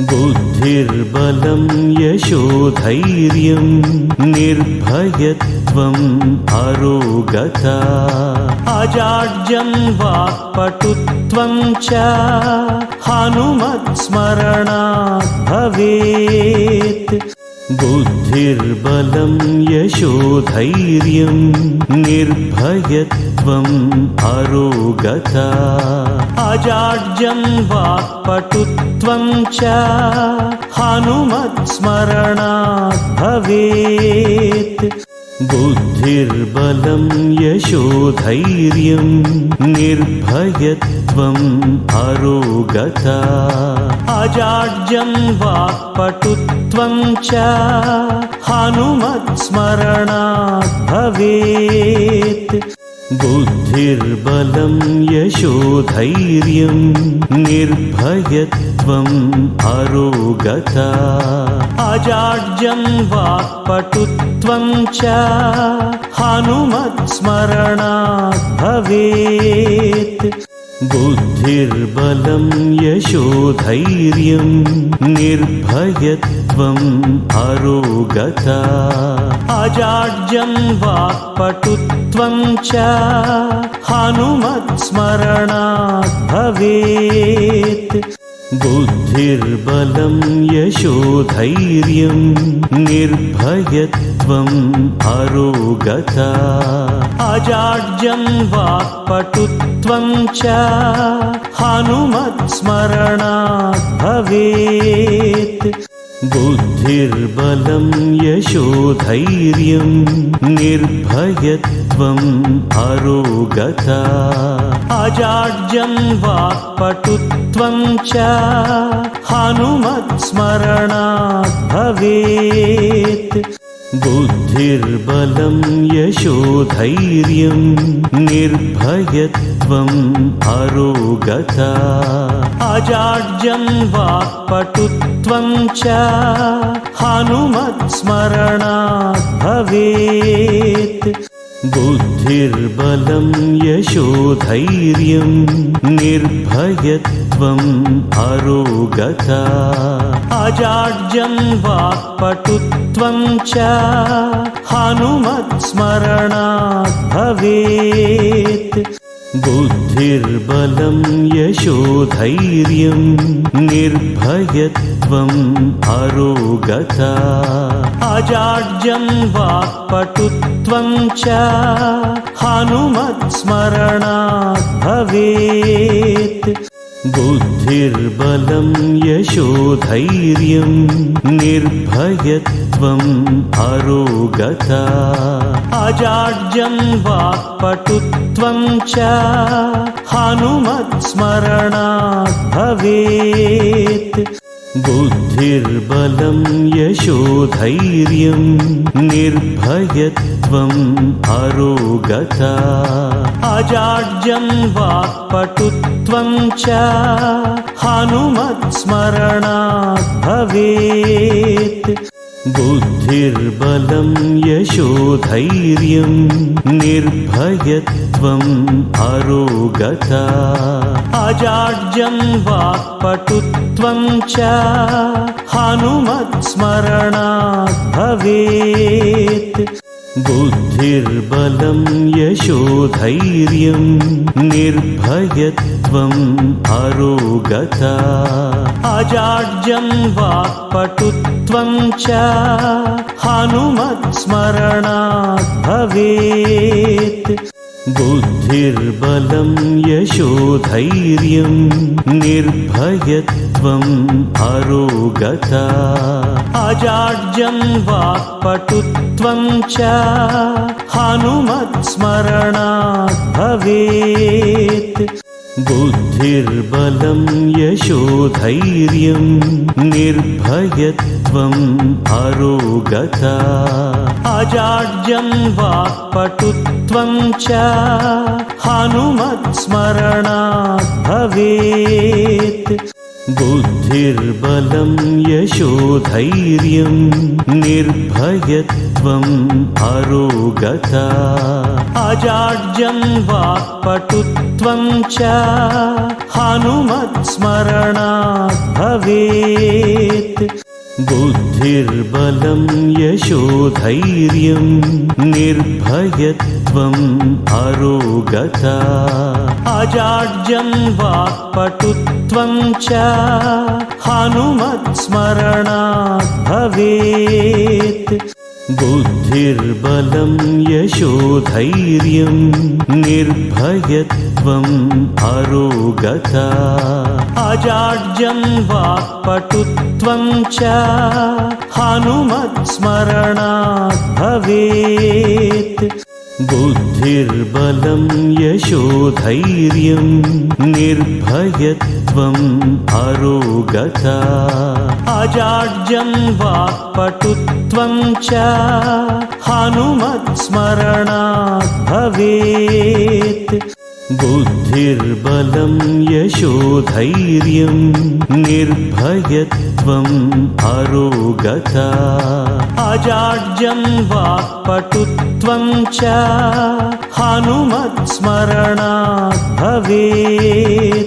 बुद्धिर्बलं यशोधैर्यं निर्भयत्वम् अरोगता अजाड्यं वाक्पटुत्वं च हनुमत्स्मरणात् भवेत्। बुद्धिर्बलं यशोधैर्यं निर्भयत्वम् अरोगता अजाड्यं वाक्पटुत्वं च हनुमत्स्मरणात् भवेत्। बुद्धिर्बलं यशोधैर्यं निर्भयत्वम् अरोगता अजाड्यं वाक्पटुत्वं च हनुमत्स्मरणात् भवेत्। बुद्धिर्बलं यशोधैर्यं निर्भयत्वम् अरोगता अजाड्यं वाक्पटुत्वं च हनुमत्स्मरणात् भवेत्। बुद्धिर्बलं यशोधैर्यं निर्भयत्वम् अरोगता अजाड्यं वाक्पटुत्वं च हनुमत्स्मरणात् भवेत्। बुद्धिर्बलं यशोधैर्यं निर्भयत्वम् अरोगता अजाड्यं वाक्पटुत्वं च हनुमत्स्मरणात् भवेत्। बुद्धिर्बलं यशोधैर्यं निर्भयत्वम् अरोगता अजाड्यं वाक्पटुत्वं च हनुमत्स्मरणात् भवेत्। बुद्धिर्बलं यशोधैर्यं निर्भयत्वम् अरोगता अजाड्यं वाक्पटुत्वं च हनुमत्स्मरणात् भवेत्। बुद्धिर्बलं यशोधैर्यं निर्भयत्वम् अरोगता अजाड्यं वाक्पटुत्वं च हनुमत्स्मरणात् भवेत्। बुद्धिर्बलं यशोधैर्यं निर्भयत्वम् अरोगता अजाड्यं वाक्पटुत्वं च हनुमत्स्मरणात् भवेत्। बुद्धिर्बलं यशोधैर्यं निर्भयत्वम् अरोगता अजाड्यं वाक्पटुत्वं च हनुमत्स्मरणात् भवेत्। बुद्धिर्बलं यशोधैर्यं निर्भयत्वम् अरोगता अजाड्यं वाक्पटुत्वं च हनुमत्स्मरणात् भवेत्। बुद्धिर्बलं यशोधैर्यं निर्भयत्वम् अरोगता अजाड्यं वाक्पटुत्वं च हनुमत्स्मरणात् भवेत्। बुद्धिर्बलं यशोधैर्यं निर्भयत्वम् अरोगता अजाड्यं वाक्पटुत्वं च हनुमत्स्मरणात् भवेत्। बुद्धिर्बलं यशोधैर्यं निर्भयत्वम् अरोगता अजाड्यं वाक्पटुत्वं च हनुमत्स्मरणात् भवेत्। बुद्धिर्बलं यशोधैर्यं निर्भयत्वम् अरोगता अजाड्यं वाक्पटुत्वं च हनुमत्स्मरणात् भवेत्। बुद्धिर्बलं यशोधैर्यं निर्भयत्वम् अरोगता अजाड्यं वाक्पटुत्वं च हनुमत्स्मरणात् भवेत् बुद्धिर्बलं यशोधैर्यं निर्भयत्वम् अरोगता अजाड्यं वाक्पटुत्वं च हनुमत्स्मरणात् भवेत् बुद्धिर्बलं यशोधैर्यं निर्भयत्वम् अरोगता अजाड्यं वाक्पटुत्वं च हनुमत्स्मरणात् भवेत् बुद्धिर्बलं यशोधैर्यं निर्भयत्वम् अरोगता अजाड्यं वाक्पटुत्वं च हनुमत्स्मरणात् भवेत् बुद्धिर्बलं यशोधैर्यं निर्भयत्वम् अरोगता अजाड्यं वाक्पटुत्वं च हनुमत्स्मरणात् भवेत्